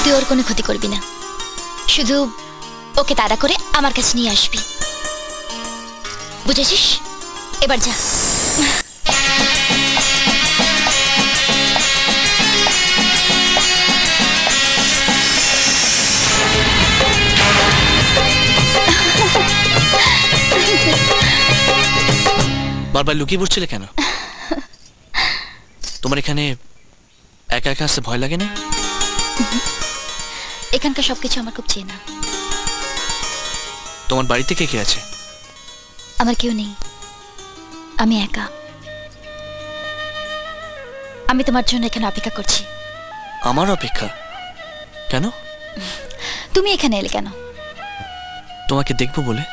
তুই ওর কোনো ক্ষতি করবি না, শুধু ওকে তাড়া করে আমার কাছে নিয়ে আসবি, বুঝেছিস? এবার যা। বারবার লুকিয়ে পড়ছিলে কেন? তোমার এখানে একা একা আসতে ভয় লাগে না? এখানকার সবকিছু আমার খুব চেনা। তোমার বাড়িতে কে কে আছে? আমার কেউ নেই, আমি একা। আমি তোমার জন্য এখানে অপেক্ষা করছি। আমার অপেক্ষা? কেন? তুমি এখানে এলে কেন? তোমাকে দেখবো বলে।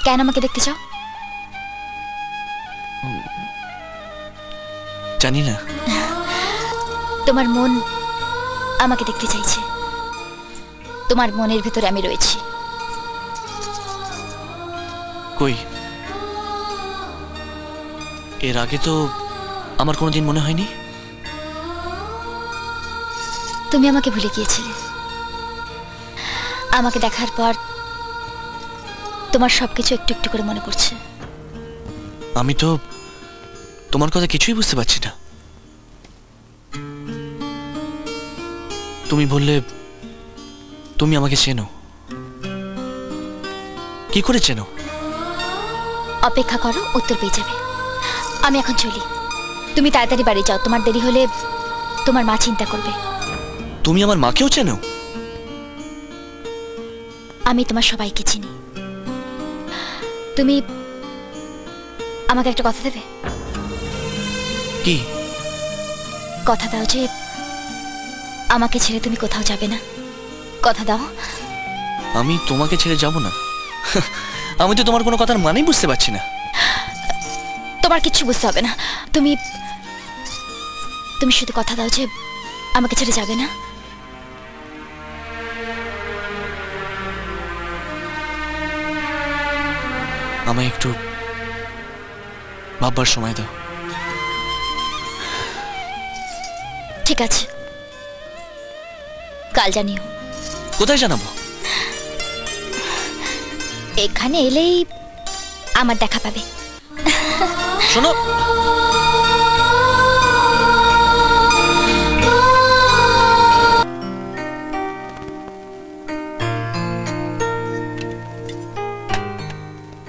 কেন আমাকে দেখতে চাও? জানি না। তোমার মন আমাকে দেখতে চাইছে, তোমার মনের ভিতরে আমি রয়েছি। কই? এর আগে তো আমার কোনোদিন মনে হয়নি। তুমি আমাকে ভুলে গিয়েছিলে। আমাকে দেখার পর তোমার সবকিছু একটু একটু করে মনে পড়ছে। আমি তো তোমার কথা কিছুই বুঝতে পারছি না। তুমি বললে তুমি আমাকে চেনো, কি করে চেনো? অপেক্ষা করো, উত্তর পেয়ে যাবে। আমি এখন চলি, তুমি তাড়াতাড়ি বাড়ি যাও, তোমার দেরি হলে তোমার মা চিন্তা করবে। তুমি আমার মাকেও চেনো? আমি তোমার সবাইকে চিনি। তুমি আমাকে একটা কথা দেবে? কি কথা দাও যে আমাকে ছেড়ে তুমি কোথাও যাবে না। কথা দাও। আমি তোমাকে ছেড়ে যাব না? আমি তো তোমার কোনো কথার মানেই বুঝতে পারছি না। তোমার কিচ্ছু বুঝতে হবে না, তুমি তুমি শুধু কথা দাও যে আমাকে ছেড়ে যাবে না। আমায় একটু ভাববার সময় দাও। ঠিক আছে, কাল জানিও। কোথায় জানাবো? এখানে এলেই আমার দেখা পাবে। শোনো,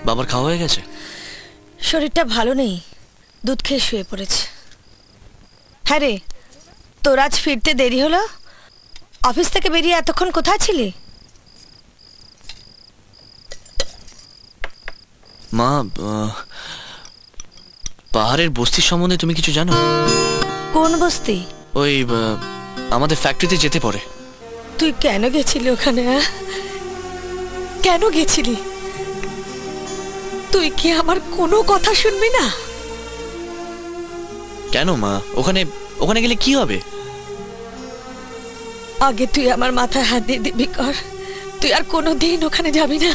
বাবার খাওয়া হয়ে গেছে? শরীরটা ভালো নেই, দুধ খেয়ে শুয়ে পড়েছে। হ্যাঁ রে, তোর আজ ফিরতে দেরি হলো? অফিস থেকে বেরিয়ে এতক্ষণ কোথায় ছিলি? মা, পাহাড়ের বস্তি সম্বন্ধে তুমি কিছু জানো? কোন বস্তি? ওই আমাদের ফ্যাক্টরিতে যেতে পড়ে। তুই কেন গেছিলি ওখানে? কেন গেছিলি? তুই কি আমার কোনো কথা শুনবি না? কেন মা, ওখানে ওখানে গেলে কি হবে? আগে তুই আমার মাথায় হাত দিয়ে দিবি কর, তুই আর কোনোদিন ওখানে যাবি না।